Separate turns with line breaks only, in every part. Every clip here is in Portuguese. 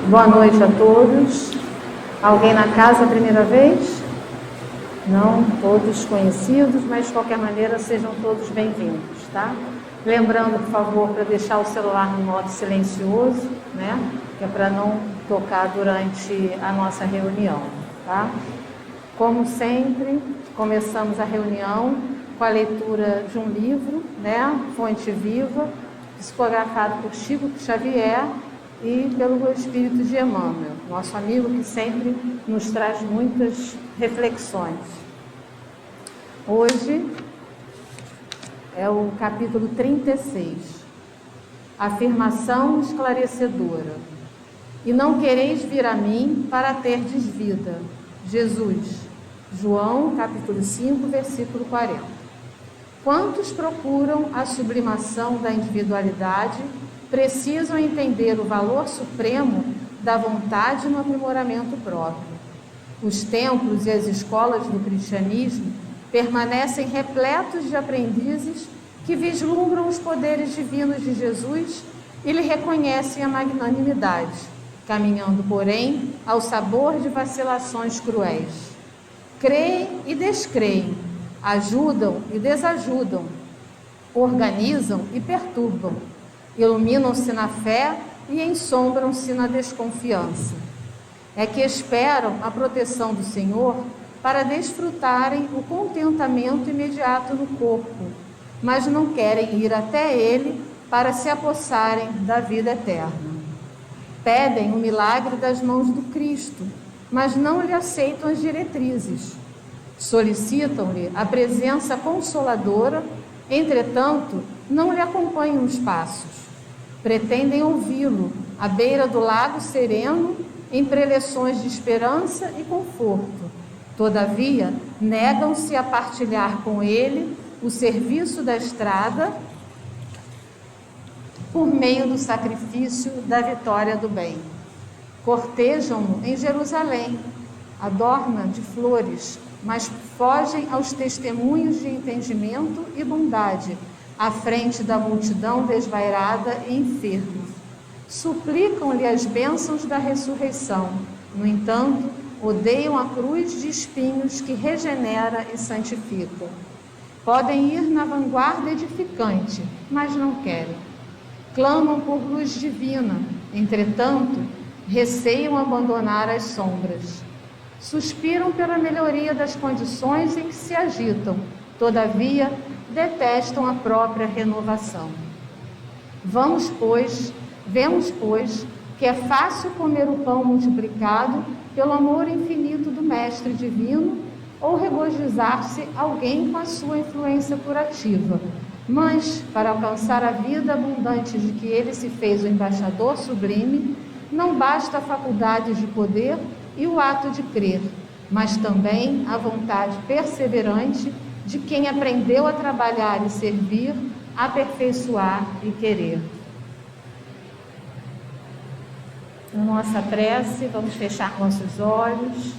Boa noite a todos. Alguém na casa a primeira vez? Não, todos conhecidos, mas de qualquer maneira sejam todos bem-vindos, tá? Lembrando, por favor, para deixar o celular no modo silencioso, né? Que é para não tocar durante a nossa reunião, tá? Como sempre, começamos a reunião com a leitura de um livro, né? Fonte Viva, psicografado por Chico Xavier e pelo Espírito de Emmanuel, nosso amigo que sempre nos traz muitas reflexões. Hoje é o capítulo 36, afirmação esclarecedora. E não quereis vir a mim para terdes vida. Jesus, João, capítulo 5, versículo 40. Quantos procuram a sublimação da individualidade precisam entender o valor supremo da vontade no aprimoramento próprio. Os templos e as escolas do cristianismo permanecem repletos de aprendizes que vislumbram os poderes divinos de Jesus e lhe reconhecem a magnanimidade, caminhando, porém, ao sabor de vacilações cruéis. Creem e descreem, ajudam e desajudam, organizam e perturbam, iluminam-se na fé e ensombram-se na desconfiança. É que esperam a proteção do Senhor para desfrutarem o contentamento imediato no corpo, mas não querem ir até Ele para se apossarem da vida eterna. Pedem o milagre das mãos do Cristo, mas não lhe aceitam as diretrizes. Solicitam-lhe a presença consoladora, entretanto, não lhe acompanham os passos. Pretendem ouvi-lo à beira do lago sereno, em preleções de esperança e conforto. Todavia, negam-se a partilhar com ele o serviço da estrada por meio do sacrifício da vitória do bem. Cortejam-no em Jerusalém, adorna de flores, mas fogem aos testemunhos de entendimento e bondade, à frente da multidão desvairada e enferma. Suplicam-lhe as bênçãos da ressurreição. No entanto, odeiam a cruz de espinhos que regenera e santifica. Podem ir na vanguarda edificante, mas não querem. Clamam por luz divina, entretanto, receiam abandonar as sombras. Suspiram pela melhoria das condições em que se agitam, todavia, detestam a própria renovação. Vemos, pois, que é fácil comer o pão multiplicado pelo amor infinito do Mestre Divino ou regozijar-se alguém com a sua influência curativa. Mas, para alcançar a vida abundante de que ele se fez o embaixador sublime, não basta a faculdade de poder e o ato de crer, mas também a vontade perseverante de quem aprendeu a trabalhar e servir, aperfeiçoar e querer. Na nossa prece, vamos fechar nossos olhos,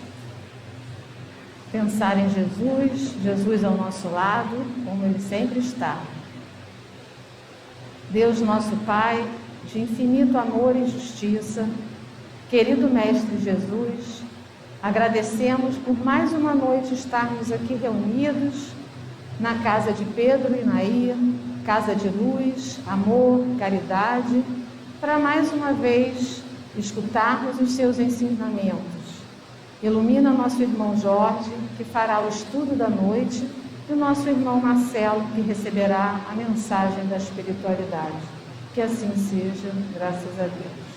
pensar em Jesus, Jesus ao nosso lado, como Ele sempre está. Deus nosso Pai, de infinito amor e justiça, querido Mestre Jesus, agradecemos por mais uma noite estarmos aqui reunidos na casa de Pedro e Nair, casa de luz, amor, caridade, para mais uma vez escutarmos os seus ensinamentos. Ilumina nosso irmão Jorge, que fará o estudo da noite, e o nosso irmão Marcelo, que receberá a mensagem da espiritualidade. Que assim seja, graças a Deus.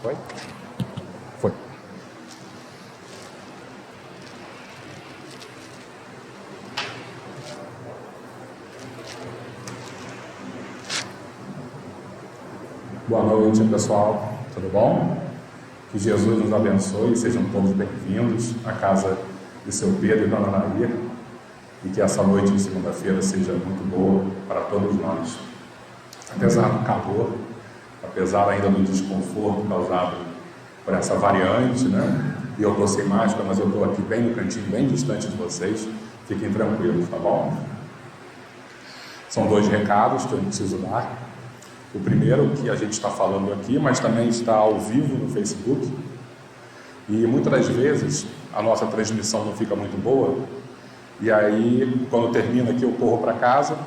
Foi? Foi. Boa noite, pessoal. Tudo bom? Que Jesus nos abençoe e sejam todos bem-vindos à casa de seu Pedro e Dona Nair, e que essa noite de segunda-feira seja muito boa para todos nós. Apesar do calor, apesar ainda do desconforto causado por essa variante, né? E eu estou sem máscara, mas eu estou aqui bem no cantinho, bem distante de vocês. Fiquem tranquilos, tá bom? São 2 recados que eu preciso dar. O primeiro, que a gente está falando aqui, mas também está ao vivo no Facebook. E muitas das vezes a nossa transmissão não fica muito boa. E aí, quando termina aqui, eu corro para casa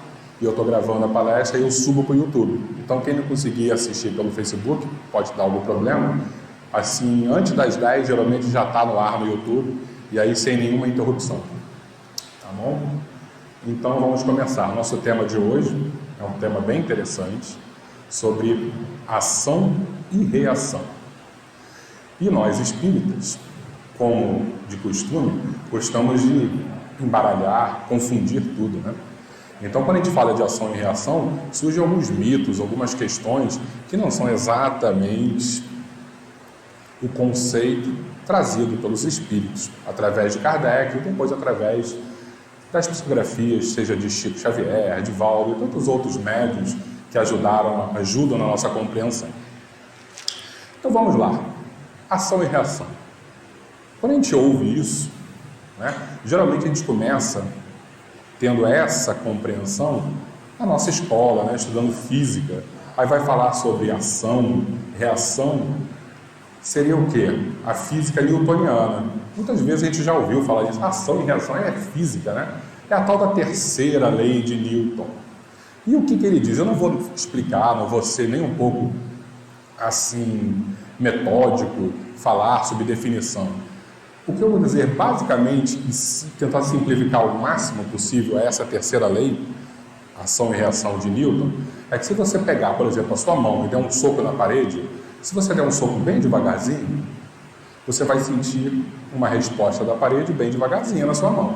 e eu estou gravando a palestra e eu subo para o YouTube. Então, quem não conseguir assistir pelo Facebook, pode dar algum problema. Assim, antes das 10, geralmente já está no ar no YouTube, e aí sem nenhuma interrupção. Tá bom? Então, vamos começar. Nosso tema de hoje é um tema bem interessante, sobre ação e reação. E nós, espíritas, como de costume, gostamos de embaralhar, confundir tudo, né? Então, quando a gente fala de ação e reação, surgem alguns mitos, algumas questões que não são exatamente o conceito trazido pelos espíritos, através de Kardec e depois através das psicografias, seja de Chico Xavier, de Valdo e tantos outros médiuns que ajudam na nossa compreensão. Então vamos lá, ação e reação. Quando a gente ouve isso, né, geralmente a gente começa tendo essa compreensão na nossa escola, né, estudando física, aí vai falar sobre ação, reação. Seria o quê? A física newtoniana. Muitas vezes a gente já ouviu falar disso. Ação e reação é física, né? É a tal da terceira lei de Newton. E o que ele diz? Eu não vou explicar, não vou ser nem um pouco assim metódico, falar sobre definição. O que eu vou dizer, basicamente, e tentar simplificar o máximo possível essa terceira lei, ação e reação de Newton, é que se você pegar, por exemplo, a sua mão e der um soco na parede, se você der um soco bem devagarzinho, você vai sentir uma resposta da parede bem devagarzinho na sua mão.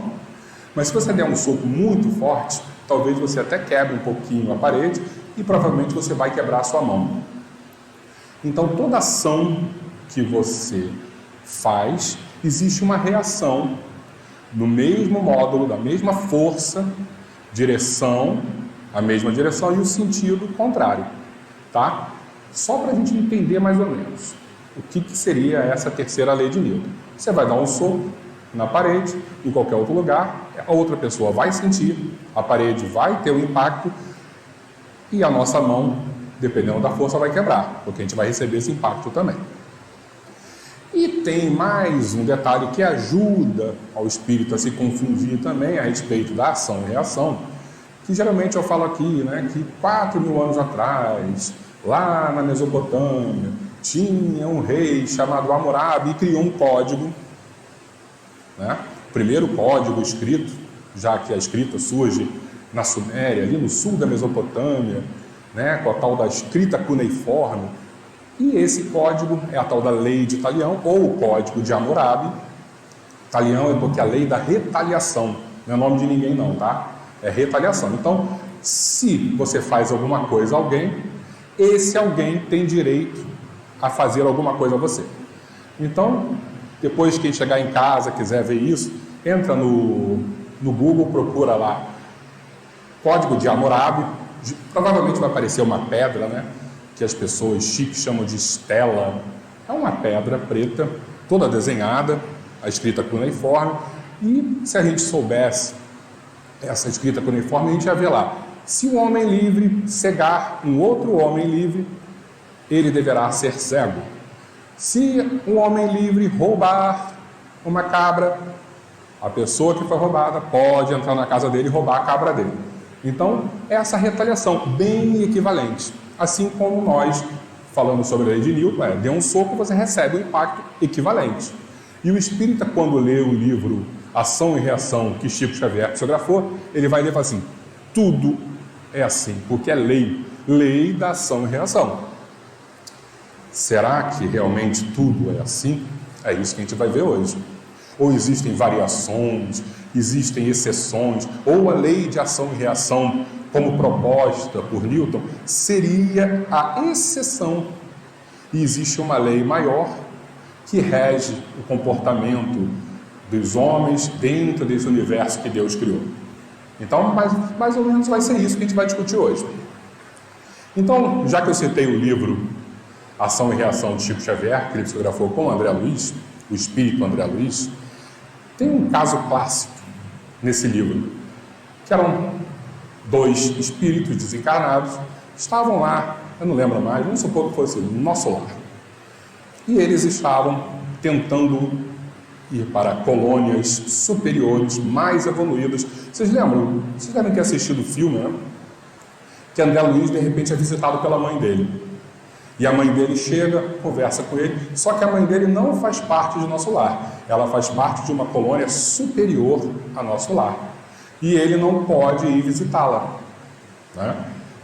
Mas se você der um soco muito forte, talvez você até quebre um pouquinho a parede e provavelmente você vai quebrar a sua mão. Então, toda ação que você faz, existe uma reação no mesmo módulo, da mesma força, direção, a mesma direção e o sentido contrário, tá? Só para a gente entender mais ou menos o que seria essa terceira lei de Newton. Você vai dar um soco na parede, em qualquer outro lugar, a outra pessoa vai sentir, a parede vai ter um impacto e a nossa mão, dependendo da força, vai quebrar, porque a gente vai receber esse impacto também. E tem mais um detalhe que ajuda ao espírito a se confundir também a respeito da ação e reação, que geralmente eu falo aqui, né, que 4.000 anos atrás, lá na Mesopotâmia, tinha um rei chamado Hammurabi e criou um código, né? O primeiro código escrito, já que a escrita surge na Suméria, ali no sul da Mesopotâmia, né, com a tal da escrita cuneiforme, e esse código é a tal da lei de Talião, ou o código de Hammurabi. Talião é porque a lei da retaliação, não é nome de ninguém não, tá? É retaliação. Então, se você faz alguma coisa a alguém, esse alguém tem direito a fazer alguma coisa a você. Então, depois que chegar em casa, quiser ver isso, entra no Google, procura lá código de Hammurabi, provavelmente vai aparecer uma pedra, né, que as pessoas chiques chamam de estela. É uma pedra preta, toda desenhada, a escrita cuneiforme, e se a gente soubesse essa escrita cuneiforme, a gente ia ver lá: se um homem livre cegar um outro homem livre, ele deverá ser cego. Se um homem livre roubar uma cabra, a pessoa que foi roubada pode entrar na casa dele e roubar a cabra dele. Então, essa retaliação, bem equivalente. Assim como nós, falando sobre a lei de Newton, dê um soco, você recebe um impacto equivalente. E o espírita, quando lê o livro Ação e Reação, que Chico Xavier psicografou, ele vai ler e fala assim: tudo é assim, porque é lei da ação e reação. Será que realmente tudo é assim? É isso que a gente vai ver hoje. Ou existem variações, existem exceções, ou a lei de ação e reação, como proposta por Newton, seria a exceção. E existe uma lei maior que rege o comportamento dos homens dentro desse universo que Deus criou. Então, mais ou menos vai ser isso que a gente vai discutir hoje. Então, já que eu citei o livro Ação e Reação de Chico Xavier, que ele psicografou com o André Luiz, o espírito André Luiz, tem um caso clássico nesse livro, que eram 2 espíritos desencarnados, estavam lá, eu não lembro mais, vamos supor que fosse no nosso lar. E eles estavam tentando ir para colônias superiores, mais evoluídas. Vocês lembram? Vocês devem ter assistido o filme, né? Que André Luiz, de repente, é visitado pela mãe dele. E a mãe dele chega, conversa com ele, só que a mãe dele não faz parte do nosso lar. Ela faz parte de uma colônia superior ao nosso lar. E ele não pode ir visitá-la, né?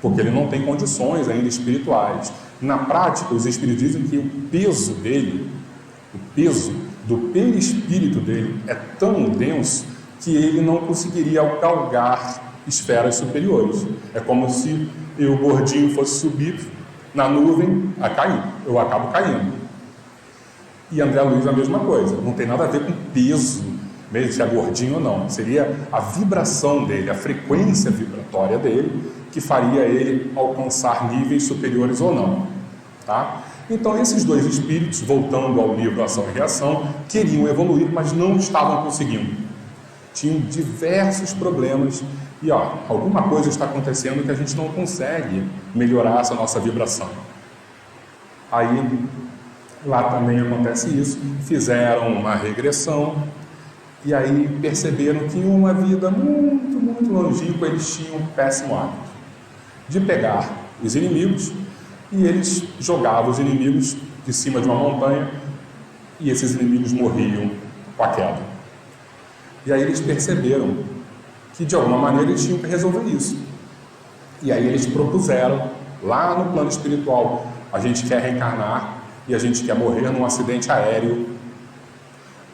Porque ele não tem condições ainda espirituais. Na prática, os espíritos dizem que o peso dele, o peso do perispírito dele é tão denso que ele não conseguiria galgar esferas superiores. É como se eu, gordinho, fosse subir na nuvem a cair. Eu acabo caindo. E André Luiz a mesma coisa. Não tem nada a ver com peso, mesmo se é gordinho ou não. Seria a vibração dele, a frequência vibratória dele, que faria ele alcançar níveis superiores ou não. Tá? Então, esses 2 espíritos, voltando ao livro Ação e Reação, queriam evoluir, mas não estavam conseguindo. Tinham diversos problemas e alguma coisa está acontecendo que a gente não consegue melhorar essa nossa vibração. Aí, lá também acontece isso, fizeram uma regressão e aí perceberam que em uma vida muito, muito longínqua eles tinham um péssimo hábito de pegar os inimigos e eles jogavam os inimigos de cima de uma montanha e esses inimigos morriam com a queda. E aí eles perceberam que de alguma maneira eles tinham que resolver isso. E aí eles propuseram, lá no plano espiritual, a gente quer reencarnar e a gente quer morrer num acidente aéreo,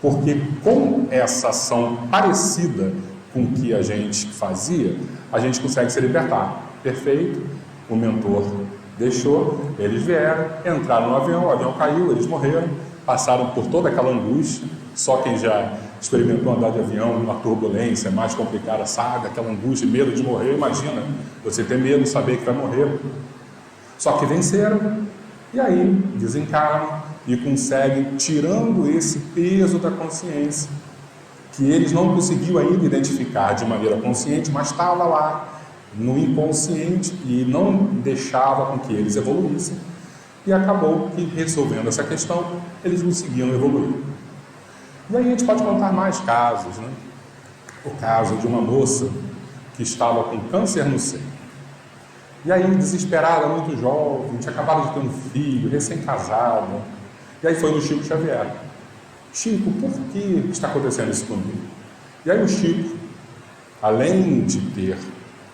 porque com essa ação parecida com o que a gente fazia, a gente consegue se libertar. Perfeito, o mentor deixou, eles vieram, entraram no avião, o avião caiu, eles morreram, passaram por toda aquela angústia. Só quem já experimentou andar de avião numa turbulência mais complicada sabe, aquela angústia, medo de morrer. Imagina, você ter medo, saber que vai morrer. Só que venceram, e aí desencarnam e conseguem, tirando esse peso da consciência, que eles não conseguiam ainda identificar de maneira consciente, mas estava lá no inconsciente e não deixava com que eles evoluíssem. E acabou que, resolvendo essa questão, eles conseguiam evoluir. E aí a gente pode contar mais casos, né? O caso de uma moça que estava com câncer no seio. E aí, desesperada, muito jovem, tinha acabado de ter um filho, recém-casada. E aí foi no Chico Xavier. Chico, por que está acontecendo isso comigo? E aí o Chico, além de ter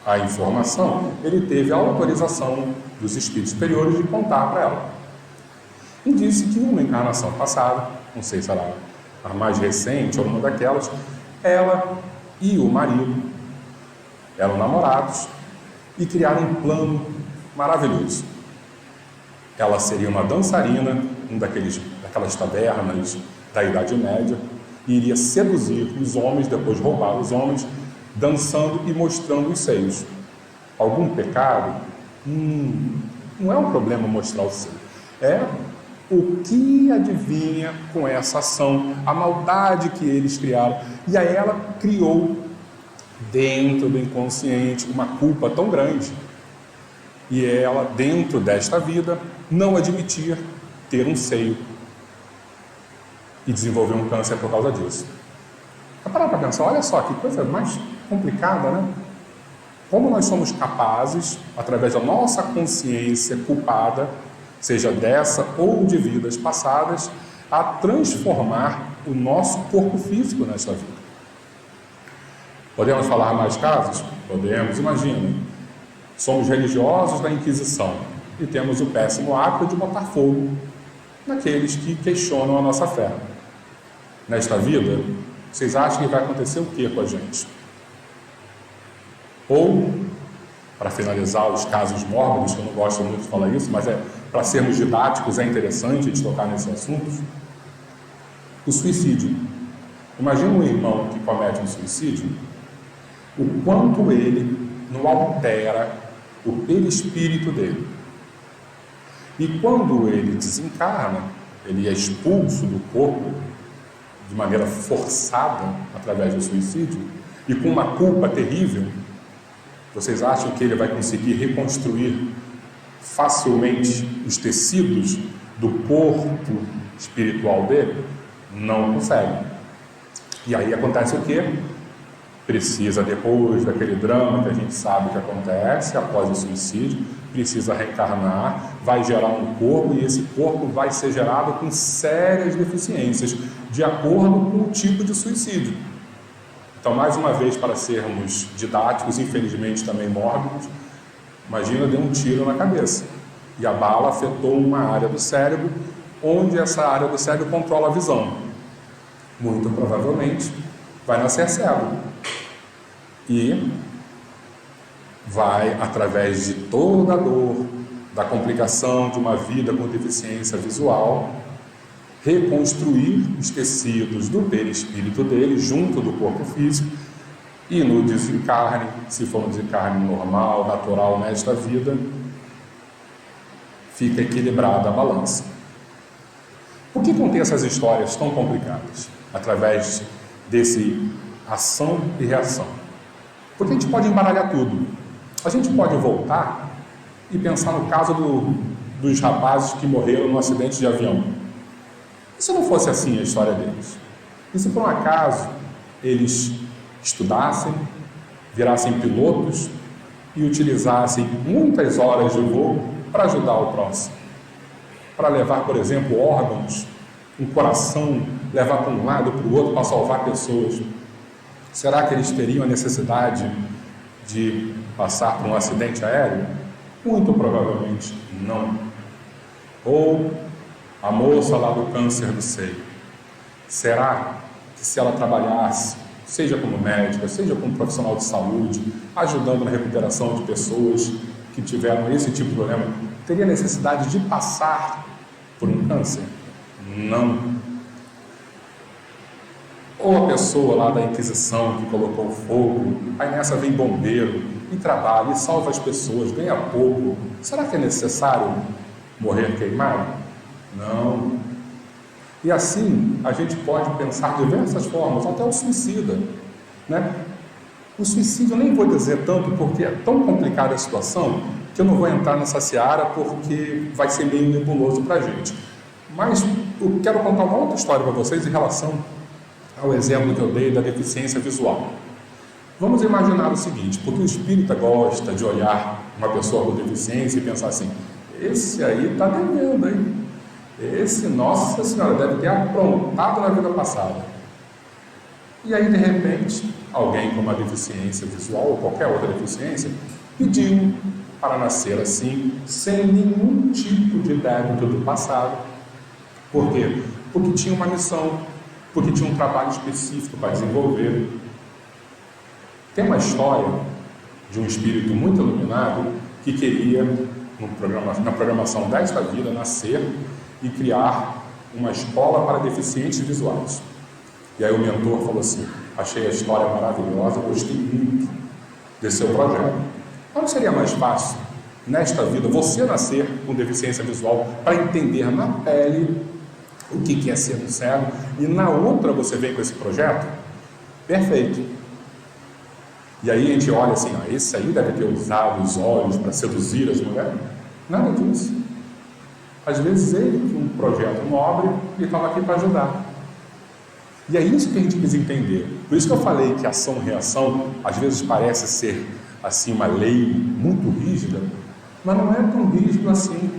a informação, ele teve a autorização dos espíritos superiores de contar para ela. E disse que numa encarnação passada, não sei se era a mais recente ou uma daquelas, ela e o marido eram namorados e criaram um plano maravilhoso. Ela seria uma dançarina, daquelas tabernas da Idade Média, e iria seduzir os homens, depois roubar os homens, dançando e mostrando os seios. Algum pecado? Não é um problema mostrar o seio. É o que adivinha com essa ação, a maldade que eles criaram. E aí ela criou, dentro do inconsciente, uma culpa tão grande. E ela, dentro desta vida, não admitir ter um seio. E desenvolver um câncer por causa disso. Parar para pensar, olha só que coisa mais complicada, né? Como nós somos capazes, através da nossa consciência culpada, seja dessa ou de vidas passadas, a transformar o nosso corpo físico nesta vida. Podemos falar mais casos? Podemos, imagina. Somos religiosos da Inquisição e temos o péssimo hábito de botar fogo naqueles que questionam a nossa fé. Nesta vida, vocês acham que vai acontecer o que com a gente? Ou, para finalizar os casos mórbidos, que eu não gosto muito de falar isso, mas para sermos didáticos, é interessante de tocar nesse assunto, o suicídio. Imagina um irmão que comete um suicídio, o quanto ele não altera o perispírito dele. E quando ele desencarna, ele é expulso do corpo de maneira forçada através do suicídio e com uma culpa terrível. Vocês acham que ele vai conseguir reconstruir facilmente os tecidos do corpo espiritual dele? Não consegue. E aí acontece o quê? Precisa, depois daquele drama que a gente sabe que acontece após o suicídio, precisa reencarnar, vai gerar um corpo e esse corpo vai ser gerado com sérias deficiências, de acordo com o tipo de suicídio. Então, mais uma vez, para sermos didáticos, infelizmente também mórbidos, imagina, deu um tiro na cabeça e a bala afetou uma área do cérebro, onde essa área do cérebro controla a visão. Muito provavelmente vai nascer cego e vai, através de toda a dor, da complicação de uma vida com deficiência visual, reconstruir os tecidos do perispírito dele junto do corpo físico e no desencarne, se for um desencarne normal, natural nesta vida, fica equilibrada a balança. Por que contém essas histórias tão complicadas? Através desse ação e reação. Porque a gente pode embaralhar tudo. A gente pode voltar e pensar no caso dos rapazes que morreram no acidente de avião. E se não fosse assim a história deles? E se por um acaso eles estudassem, virassem pilotos e utilizassem muitas horas de voo para ajudar o próximo? Para levar, por exemplo, órgãos, um coração, levar para um lado, para o outro, para salvar pessoas. Será que eles teriam a necessidade de passar por um acidente aéreo? Muito provavelmente não. Ou a moça lá do câncer do seio. Será que se ela trabalhasse, seja como médica, seja como profissional de saúde, ajudando na recuperação de pessoas que tiveram esse tipo de problema, teria necessidade de passar por um câncer? Não. Ou a pessoa lá da Inquisição que colocou fogo, aí nessa vem bombeiro e trabalha e salva as pessoas, ganha pouco. Será que é necessário morrer queimado? Não. E assim a gente pode pensar de diversas formas, até o suicida, né? O suicídio eu nem vou dizer tanto porque é tão complicada a situação que eu não vou entrar nessa seara porque vai ser meio nebuloso para a gente. Mas eu quero contar uma outra história para vocês em relação ao exemplo que eu dei da deficiência visual. Vamos imaginar o seguinte, porque o espírita gosta de olhar uma pessoa com deficiência e pensar assim, esse aí está devendo, hein? Esse, nossa senhora, deve ter aprontado na vida passada. E aí, de repente, alguém com uma deficiência visual ou qualquer outra deficiência pediu para nascer assim, sem nenhum tipo de débito do passado. Por quê? Porque tinha uma missão, porque tinha um trabalho específico para desenvolver. Tem uma história de um espírito muito iluminado que queria, na programação desta vida, nascer e criar uma escola para deficientes visuais. E aí o mentor falou assim, achei a história maravilhosa, gostei muito desse seu projeto. Não seria mais fácil, nesta vida, você nascer com deficiência visual para entender na pele o que é ser um cego, e na outra você vem com esse projeto? Perfeito. E aí a gente olha assim, esse aí deve ter usado os olhos para seduzir as mulheres. Nada disso. Às vezes ele tinha um projeto nobre e estava aqui para ajudar. E é isso que a gente precisa entender. Por isso que eu falei que ação e reação às vezes parece ser assim uma lei muito rígida, mas não é tão rígido assim.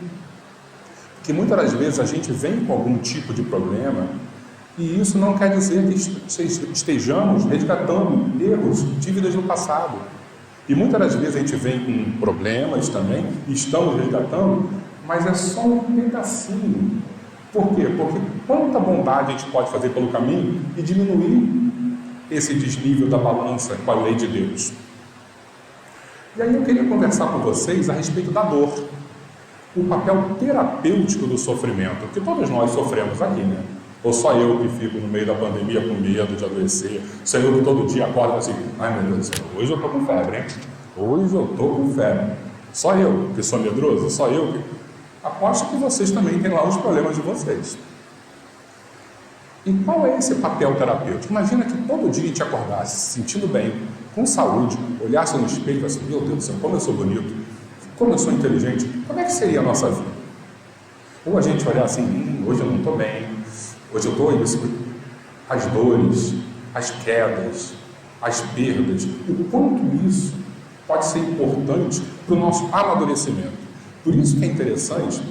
Porque muitas das vezes a gente vem com algum tipo de problema e isso não quer dizer que estejamos resgatando erros, dívidas do passado. E muitas das vezes a gente vem com problemas também e estamos resgatando, mas é só um pedacinho. Por quê? Porque quanta bondade a gente pode fazer pelo caminho e diminuir esse desnível da balança com a lei de Deus. E aí eu queria conversar com vocês a respeito da dor, o papel terapêutico do sofrimento, porque todos nós sofremos aqui, né? Ou só eu que fico no meio da pandemia com medo de adoecer, só eu que todo dia acordo assim, ai meu Deus do céu, hoje eu estou com febre, hein? Hoje eu estou com febre. Só eu que sou medroso? Só eu que... Aposto que vocês também têm lá os problemas de vocês. E qual é esse papel terapêutico? Imagina que todo dia a gente acordasse, se sentindo bem, com saúde, olhasse no espelho e falasse, meu Deus do céu, como eu sou bonito, como eu sou inteligente, como é que seria a nossa vida? Ou a gente olhar assim, hoje eu não estou bem, hoje eu estou isso, as dores, as quedas, as perdas, o quanto isso pode ser importante para o nosso amadurecimento. Por isso que é interessante,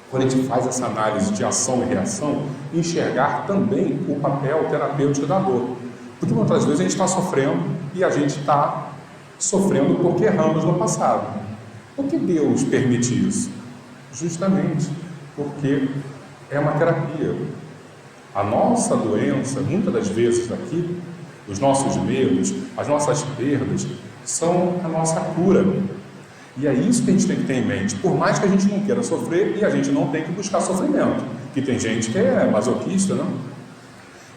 quando a gente faz essa análise de ação e reação, enxergar também o papel terapêutico da dor. Porque muitas vezes a gente está sofrendo e a gente está sofrendo porque erramos no passado. Por que Deus permite isso? Justamente porque é uma terapia. A nossa doença, muitas das vezes aqui, os nossos medos, as nossas perdas, são a nossa cura. E é isso que a gente tem que ter em mente. Por mais que a gente não queira sofrer, e a gente não tem que buscar sofrimento. Que tem gente que é masoquista, não?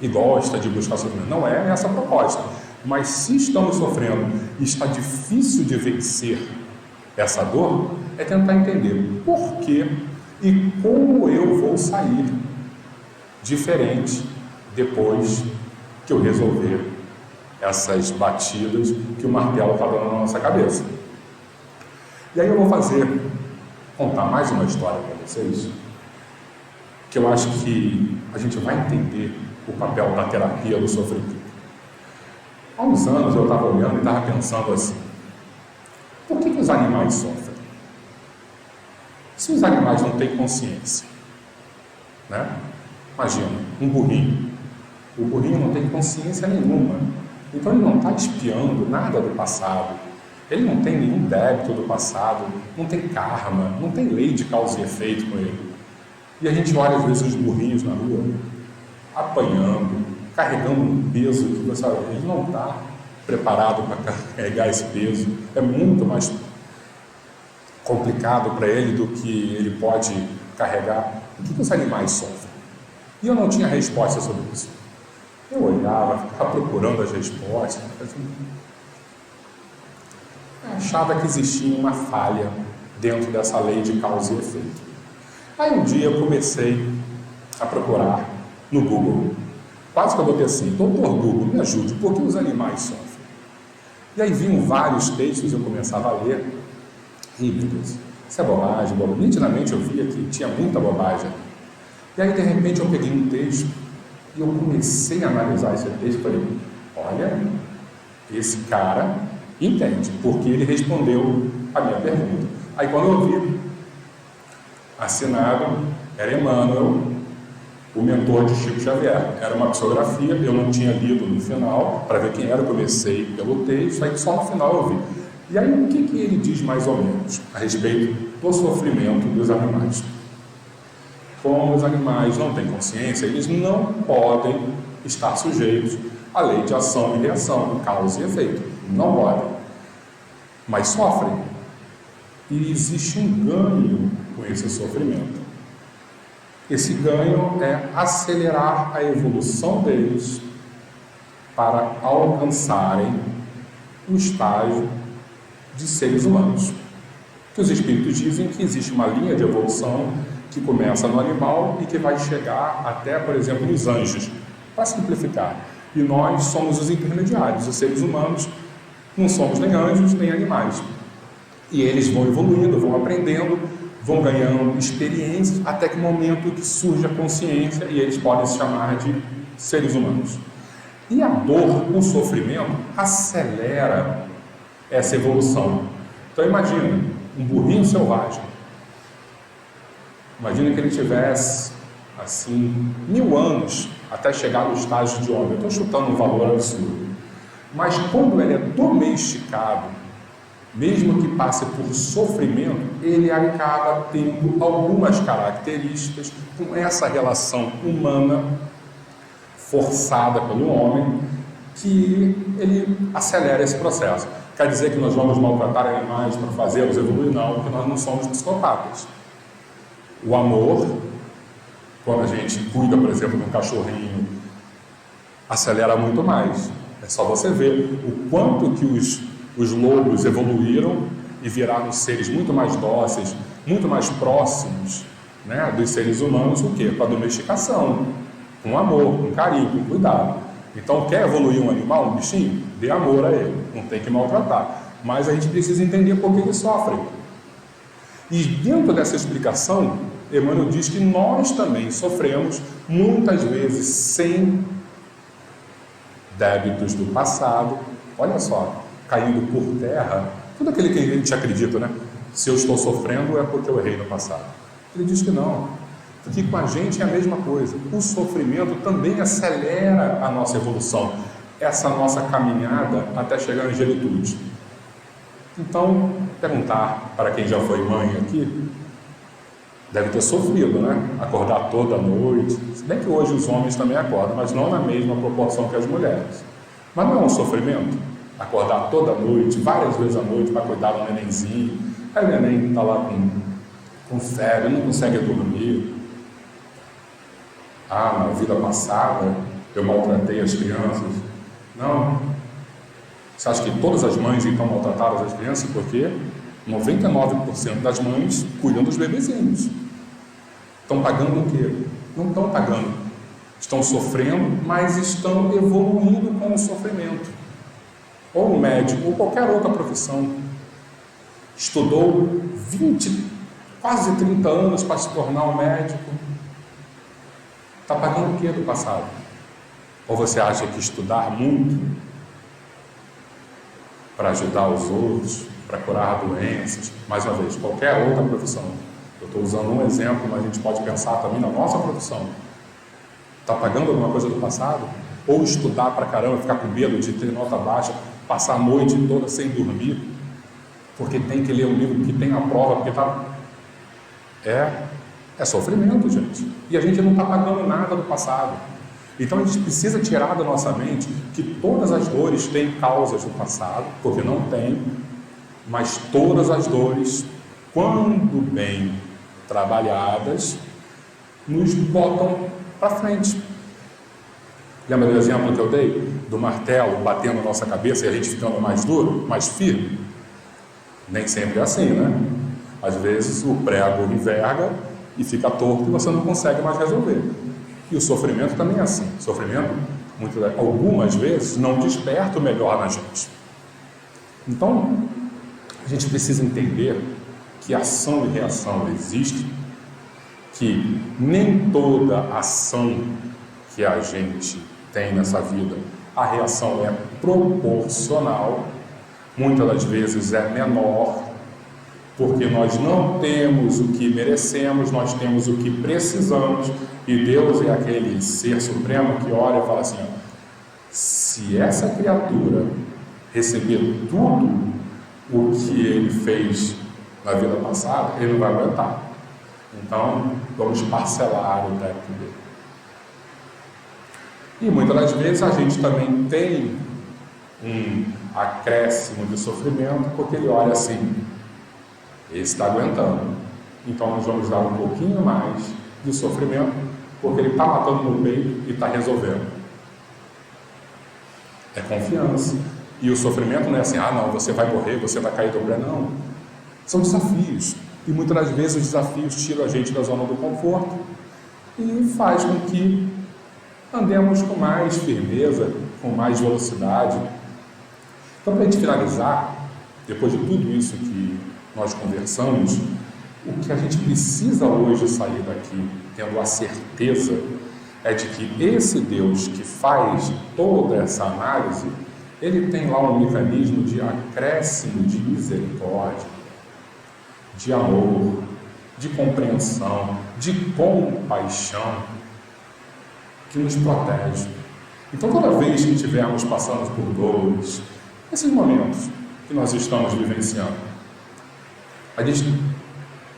E gosta de buscar sofrimento. Não é essa a proposta. Mas se estamos sofrendo e está difícil de vencer essa dor, é tentar entender por quê e como eu vou sair diferente depois que eu resolver essas batidas que o martelo está dando na nossa cabeça. E aí eu vou contar mais uma história para vocês, que eu acho que a gente vai entender o papel da terapia do sofrimento. Há uns anos eu estava olhando e estava pensando assim, por que os animais sofrem? Se os animais não têm consciência, né? Imagina, um burrinho. O burrinho não tem consciência nenhuma. Então ele não está espiando nada do passado. Ele não tem nenhum débito do passado, não tem karma, não tem lei de causa e efeito com ele. E a gente olha às vezes os burrinhos na rua, apanhando, carregando um peso que você olha, ele não está preparado para carregar esse peso. É muito mais complicado para ele do que ele pode carregar. Por que os animais sofrem? E eu não tinha resposta sobre isso. Eu olhava, ficava procurando as respostas, achava que existia uma falha dentro dessa lei de causa e efeito. Aí um dia eu comecei a procurar no Google. Quase que eu botei assim, doutor Google, me ajude, por que os animais sofrem? E aí vinham vários textos, eu começava a ler, e meu Deus, isso é bobagem, bobagem. Nitidamente eu via que tinha muita bobagem. E aí de repente eu peguei um texto e eu comecei a analisar esse texto e falei, olha, esse cara entende, porque ele respondeu a minha pergunta. Aí quando eu vi, assinado, era Emmanuel, o mentor de Chico Xavier. Era uma psicografia, eu não tinha lido no final, para ver quem era, eu comecei pelo texto, aí só no final eu vi. E aí o que ele diz mais ou menos a respeito do sofrimento dos animais? Como os animais não têm consciência, eles não podem estar sujeitos à lei de ação e reação, causa e efeito. Não podem. Mas sofrem. E existe um ganho com esse sofrimento. Esse ganho é acelerar a evolução deles para alcançarem o estágio de seres humanos. Que os espíritos dizem que existe uma linha de evolução que começa no animal e que vai chegar até, por exemplo, nos anjos, para simplificar. E nós somos os intermediários, os seres humanos não somos nem anjos nem animais. E eles vão evoluindo, vão aprendendo, vão ganhando experiências, até que o momento que surge a consciência e eles podem se chamar de seres humanos. E a dor, o sofrimento, acelera essa evolução. Então imagina, um burrinho selvagem. Imagina que ele tivesse, assim, 1000 anos até chegar no estágio de homem. Eu estou chutando um valor absurdo. Mas quando ele é domesticado, mesmo que passe por sofrimento, ele acaba tendo algumas características com essa relação humana forçada pelo homem, que ele acelera esse processo. Quer dizer que nós vamos maltratar animais para fazê-los evoluir? Não, porque nós não somos psicopatas. O amor, quando a gente cuida, por exemplo, de um cachorrinho, acelera muito mais. É só você ver o quanto que os lobos evoluíram e virarmos seres muito mais dóceis, muito mais próximos, né, dos seres humanos, o quê? Com a domesticação, com amor, com carinho, com cuidado. Então, quer evoluir um animal, um bichinho? Dê amor a ele, não tem que maltratar. Mas a gente precisa entender por que ele sofre. E dentro dessa explicação, Emmanuel diz que nós também sofremos, muitas vezes sem débitos do passado. Olha só, caindo por terra, tudo aquele que a gente acredita, né? Se eu estou sofrendo é porque eu errei no passado. Ele diz que não, porque com a gente é a mesma coisa. O sofrimento também acelera a nossa evolução, essa nossa caminhada até chegar à angelitude. Então, perguntar para quem já foi mãe aqui, deve ter sofrido, né? Acordar toda noite. Se bem que hoje os homens também acordam, mas não na mesma proporção que as mulheres. Mas não é um sofrimento? Acordar toda noite, várias vezes à noite, para cuidar do nenenzinho. Aí o neném está lá com febre, não consegue dormir. Ah, na vida passada eu maltratei as crianças. Não. Você acha que todas as mães então maltrataram as crianças? Porque 99% das mães cuidam dos bebezinhos. Estão pagando o quê? Não estão pagando. Estão sofrendo, mas estão evoluindo com o sofrimento. Ou um médico, ou qualquer outra profissão. Estudou 20, quase 30 anos para se tornar um médico. Está pagando o quê do passado? Ou você acha que estudar muito para ajudar os outros, para curar doenças, mais uma vez, qualquer outra profissão. Eu estou usando um exemplo, mas a gente pode pensar também na nossa profissão. Está pagando alguma coisa do passado? Ou estudar para caramba, ficar com medo de ter nota baixa, passar a noite toda sem dormir, porque tem que ler um livro que tem a prova, porque está... É sofrimento, gente. E a gente não está pagando nada do passado. Então a gente precisa tirar da nossa mente que todas as dores têm causas do passado, porque não tem, mas todas as dores, quando bem trabalhadas, nos botam para frente. Lembra do exemplo que eu dei? Do martelo batendo na nossa cabeça e a gente ficando mais duro, mais firme? Nem sempre é assim, né? Às vezes o prego enverga e fica torto e você não consegue mais resolver. E o sofrimento também é assim. O sofrimento, algumas vezes, não desperta o melhor na gente. Então, a gente precisa entender que ação e reação existe, que nem toda ação que a gente tem nessa vida, a reação é proporcional, muitas das vezes é menor, porque nós não temos o que merecemos, nós temos o que precisamos, e Deus é aquele ser supremo que olha e fala assim, ó, se essa criatura receber tudo o que ele fez na vida passada, ele não vai aguentar. Então, vamos parcelar o débito dele. E muitas das vezes a gente também tem um acréscimo de sofrimento, porque ele olha assim, esse está aguentando, então nós vamos dar um pouquinho mais de sofrimento, porque ele está matando no peito e está resolvendo. É confiança. E o sofrimento não é assim, ah não, você vai morrer, você vai cair do pé, não. São desafios. E muitas das vezes os desafios tiram a gente da zona do conforto e faz com que andemos com mais firmeza, com mais velocidade. Então, para a gente finalizar, depois de tudo isso que nós conversamos, o que a gente precisa hoje sair daqui, tendo a certeza, é de que esse Deus que faz toda essa análise, ele tem lá um mecanismo de acréscimo de misericórdia, de amor, de compreensão, de compaixão, que nos protege. Então, toda vez que estivermos passando por dores, esses momentos que nós estamos vivenciando,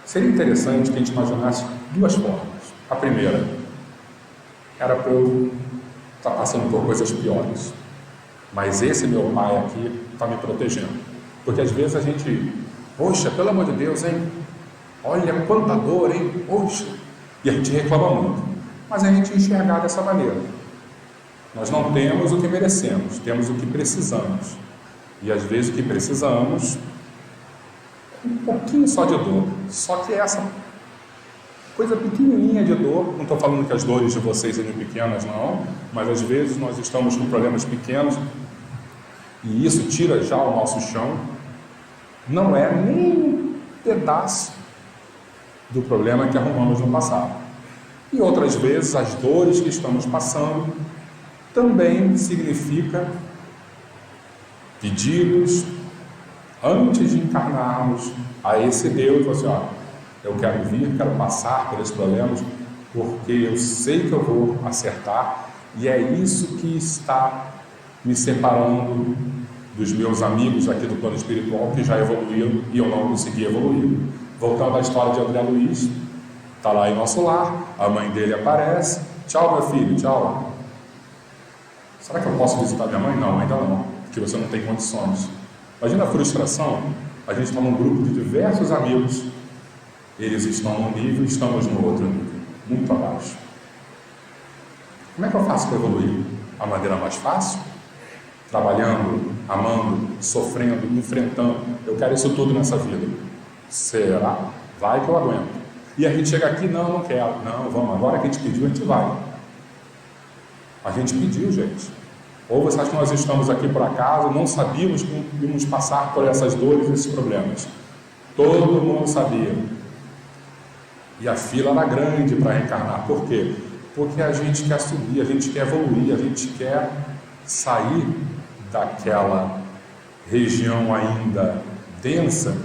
seria interessante que a gente imaginasse duas formas. A primeira era para eu estar passando por coisas piores, mas esse meu pai aqui está me protegendo. Porque às vezes a gente, poxa, pelo amor de Deus, hein? Olha quanta dor, hein? Poxa! E a gente reclama muito. Mas a gente enxergar dessa maneira. Nós não temos o que merecemos, temos o que precisamos. E às vezes o que precisamos um pouquinho só de dor. Só que essa coisa pequenininha de dor, não estou falando que as dores de vocês sejam pequenas, não, mas às vezes nós estamos com problemas pequenos e isso tira já o nosso chão, não é nem um pedaço do problema que arrumamos no passado. E outras vezes as dores que estamos passando também significa pedidos antes de encarnarmos a esse Deus, assim, ó, eu quero vir, quero passar por esses problemas, porque eu sei que eu vou acertar, e é isso que está me separando dos meus amigos aqui do plano espiritual que já evoluíram e eu não consegui evoluir. Voltando à história de André Luiz, está lá em nosso lar, a mãe dele aparece, tchau meu filho, tchau. Será que eu posso visitar minha mãe? Não, ainda não, porque você não tem condições. Imagina a frustração, a gente está num grupo de diversos amigos, eles estão num nível, estamos no outro nível, muito abaixo. Como é que eu faço para evoluir? A maneira mais fácil? Trabalhando, amando, sofrendo, enfrentando. Eu quero isso tudo nessa vida. Será? Vai que eu aguento. E a gente chega aqui, não quero. Não, vamos, agora que a gente pediu, a gente vai. A gente pediu, gente. Ou você acha que nós estamos aqui por acaso, não sabíamos que íamos passar por essas dores e esses problemas? Todo mundo sabia. E a fila era grande para reencarnar. Por quê? Porque a gente quer subir, a gente quer evoluir, a gente quer sair daquela região ainda densa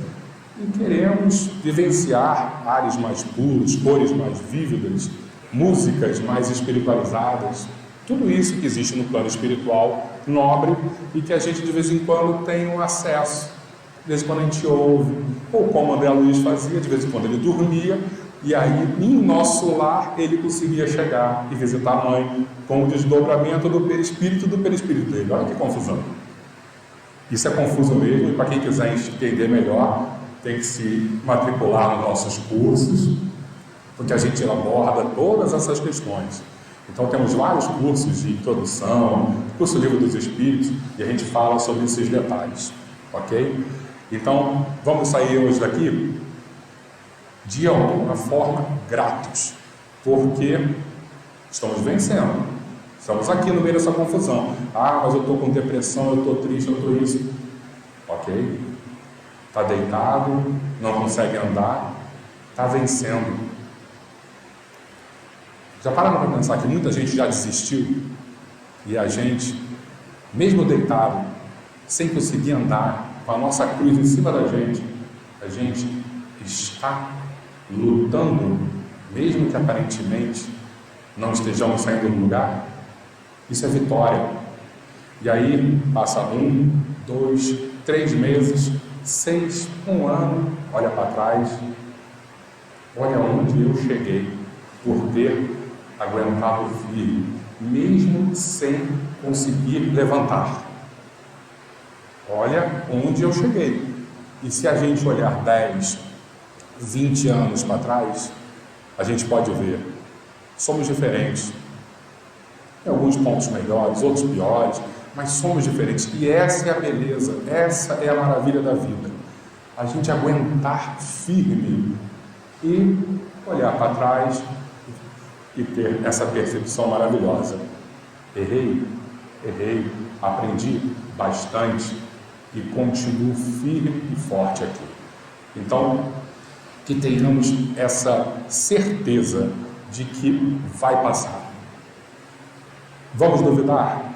e queremos vivenciar áreas mais puras, cores mais vívidas, músicas mais espiritualizadas, tudo isso que existe no plano espiritual nobre e que a gente de vez em quando tem um acesso, de vez em quando a gente ouve, ou como André Luiz fazia, de vez em quando ele dormia, e aí em nosso lar ele conseguia chegar e visitar a mãe com o desdobramento do perispírito dele. Olha que confusão. Isso é confuso mesmo, e para quem quiser entender melhor, tem que se matricular nos nossos cursos, porque a gente aborda todas essas questões. Então temos vários cursos de introdução, curso Livro dos Espíritos, e a gente fala sobre esses detalhes, ok? Então, vamos sair hoje daqui de alguma forma gratos, porque estamos vencendo, estamos aqui no meio dessa confusão. Ah, mas eu estou com depressão, eu estou triste, eu estou isso. Ok? Está deitado, não consegue andar, está vencendo. Já pararam para pensar que muita gente já desistiu e a gente, mesmo deitado, sem conseguir andar, com a nossa cruz em cima da gente, a gente está lutando, mesmo que aparentemente não estejamos saindo do lugar? Isso é vitória. E aí passa 1, 2, 3 meses, 6, 1 ano, olha para trás, olha onde eu cheguei por ter aguentado firme, mesmo sem conseguir levantar. Olha onde eu cheguei. E se a gente olhar 10, 20 anos para trás, a gente pode ver, somos diferentes. Em alguns pontos melhores, outros piores, mas somos diferentes. E essa é a beleza, essa é a maravilha da vida. A gente aguentar firme e olhar para trás e ter essa percepção maravilhosa. Errei, aprendi bastante e continuo firme e forte aqui. Então, que tenhamos essa certeza de que vai passar. Vamos duvidar?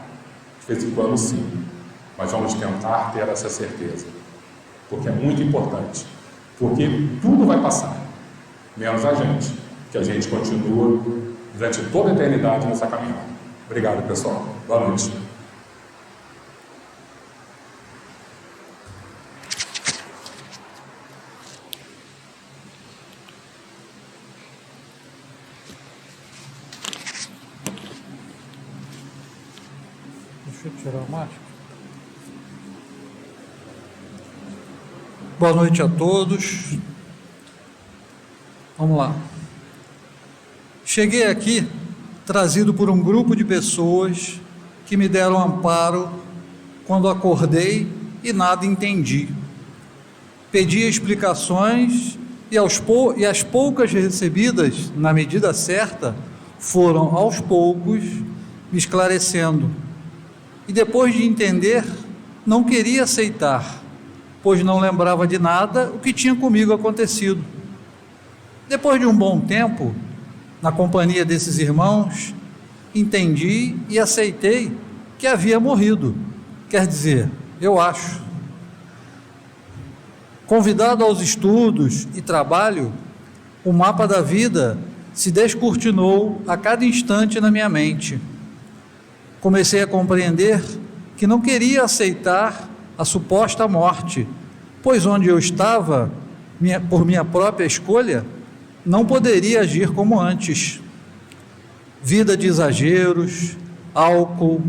De vez em quando sim, mas vamos tentar ter essa certeza, porque é muito importante, porque tudo vai passar, menos a gente, que a gente continua durante toda a eternidade nessa caminhada. Obrigado, pessoal. Boa noite.
Deixa eu tirar a máscara. Boa noite a todos. Vamos lá. Cheguei aqui trazido por um grupo de pessoas que me deram amparo quando acordei e nada entendi. Pedia explicações e as poucas recebidas, na medida certa, foram aos poucos me esclarecendo. E depois de entender, não queria aceitar, pois não lembrava de nada o que tinha comigo acontecido. Depois de um bom tempo, na companhia desses irmãos, entendi e aceitei que havia morrido. Quer dizer, eu acho. Convidado aos estudos e trabalho, o mapa da vida se descortinou a cada instante na minha mente. Comecei a compreender que não queria aceitar a suposta morte, pois onde eu estava, por minha própria escolha, não poderia agir como antes. Vida de exageros, álcool,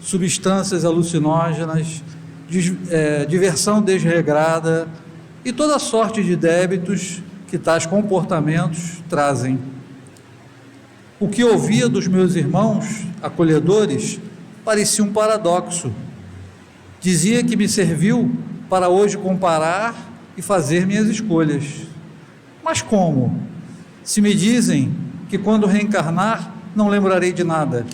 substâncias alucinógenas, diversão desregrada e toda sorte de débitos que tais comportamentos trazem. O que ouvia dos meus irmãos acolhedores parecia um paradoxo. Dizia que me serviu para hoje comparar e fazer minhas escolhas. Mas como? Se me dizem que quando reencarnar não lembrarei de nada.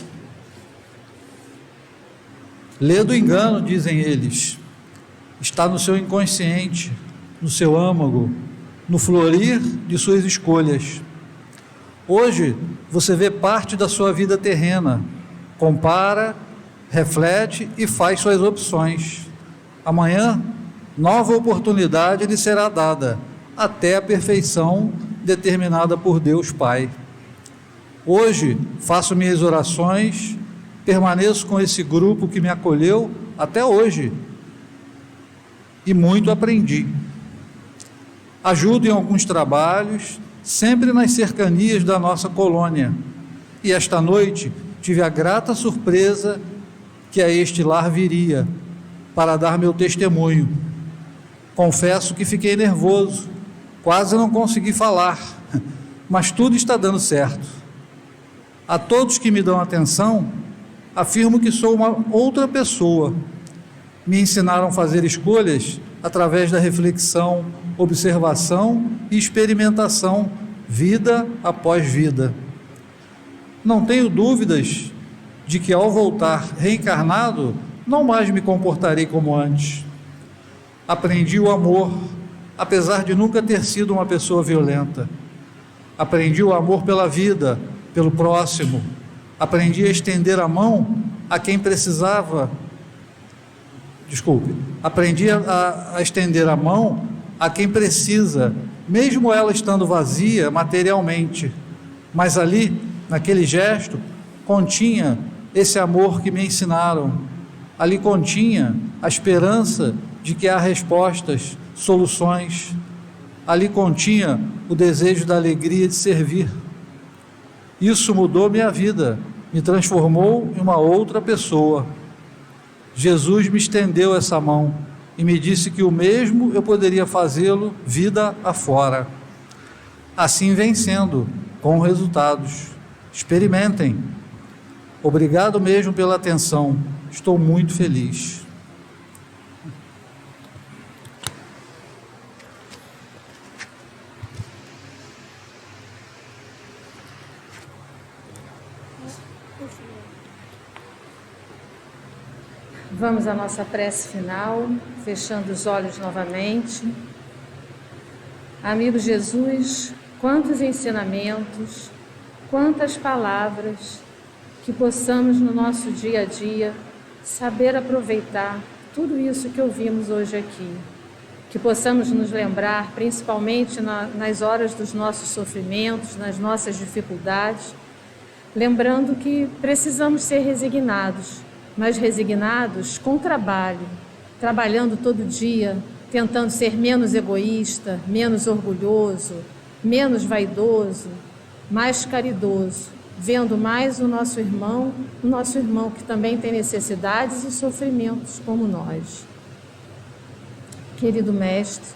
Lê do engano, dizem eles. Está no seu inconsciente, no seu âmago, no florir de suas escolhas. Hoje você vê parte da sua vida terrena, compara, reflete e faz suas opções. Amanhã, nova oportunidade lhe será dada, até a perfeição determinada por Deus Pai. Hoje faço minhas orações, permaneço com esse grupo que me acolheu até hoje e muito aprendi. Ajudo em alguns trabalhos, sempre nas cercanias da nossa colônia, e esta noite tive a grata surpresa que a este lar viria para dar meu testemunho. Confesso que fiquei nervoso, quase não consegui falar, mas tudo está dando certo. A todos que me dão atenção, afirmo que sou uma outra pessoa. Me ensinaram a fazer escolhas através da reflexão, observação e experimentação, vida após vida. Não tenho dúvidas de que ao voltar reencarnado, não mais me comportarei como antes. Aprendi o amor, apesar de nunca ter sido uma pessoa violenta. Aprendi o amor pela vida, pelo próximo. Aprendi a estender a mão a quem precisava. Aprendi a estender a mão a quem precisa, mesmo ela estando vazia materialmente. Mas ali, naquele gesto, continha esse amor que me ensinaram. Ali continha a esperança de que há respostas, soluções. Ali continha o desejo da alegria de servir. Isso mudou minha vida, me transformou em uma outra pessoa. Jesus me estendeu essa mão e me disse que o mesmo eu poderia fazê-lo vida afora. Assim vem sendo, com resultados. Experimentem. Obrigado mesmo pela atenção. Estou muito feliz.
Vamos à nossa prece final, fechando os olhos novamente. Amigo Jesus, quantos ensinamentos, quantas palavras, que possamos no nosso dia a dia saber aproveitar tudo isso que ouvimos hoje aqui. Que possamos nos lembrar, principalmente nas horas dos nossos sofrimentos, nas nossas dificuldades, lembrando que precisamos ser resignados, mas resignados com trabalho, trabalhando todo dia, tentando ser menos egoísta, menos orgulhoso, menos vaidoso, mais caridoso, vendo mais o nosso irmão que também tem necessidades e sofrimentos como nós. Querido Mestre,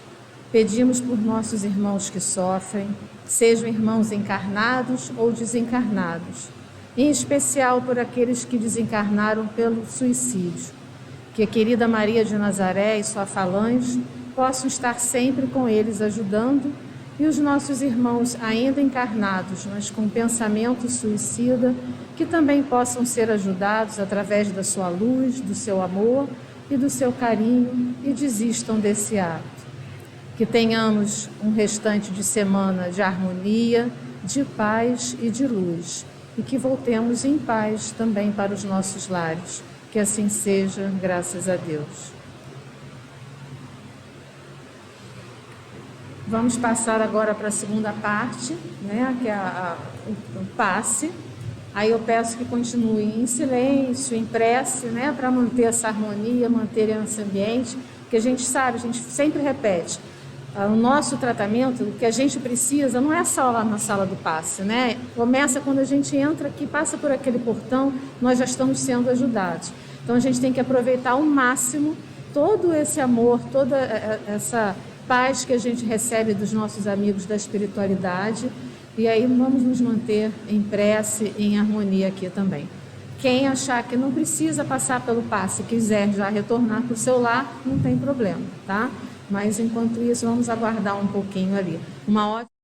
pedimos por nossos irmãos que sofrem, sejam irmãos encarnados ou desencarnados, em especial por aqueles que desencarnaram pelo suicídio, que a querida Maria de Nazaré e sua falange possam estar sempre com eles ajudando, e os nossos irmãos ainda encarnados, mas com pensamento suicida, que também possam ser ajudados através da sua luz, do seu amor e do seu carinho, e desistam desse ato. Que tenhamos um restante de semana de harmonia, de paz e de luz, e que voltemos em paz também para os nossos lares. Que assim seja, graças a Deus. Vamos passar agora para a segunda parte, né, que é o passe. Aí eu peço que continuem em silêncio, em prece, né, para manter essa harmonia, manter esse ambiente, que a gente sabe, a gente sempre repete. O nosso tratamento, o que a gente precisa, não é só lá na sala do passe, né? Começa quando a gente entra aqui, passa por aquele portão, nós já estamos sendo ajudados. Então a gente tem que aproveitar ao máximo todo esse amor, toda essa paz que a gente recebe dos nossos amigos da espiritualidade, e aí vamos nos manter em prece e em harmonia aqui também. Quem achar que não precisa passar pelo passe, quiser já retornar para o seu lar, não tem problema, tá? Mas enquanto isso, vamos aguardar um pouquinho ali. Uma ótima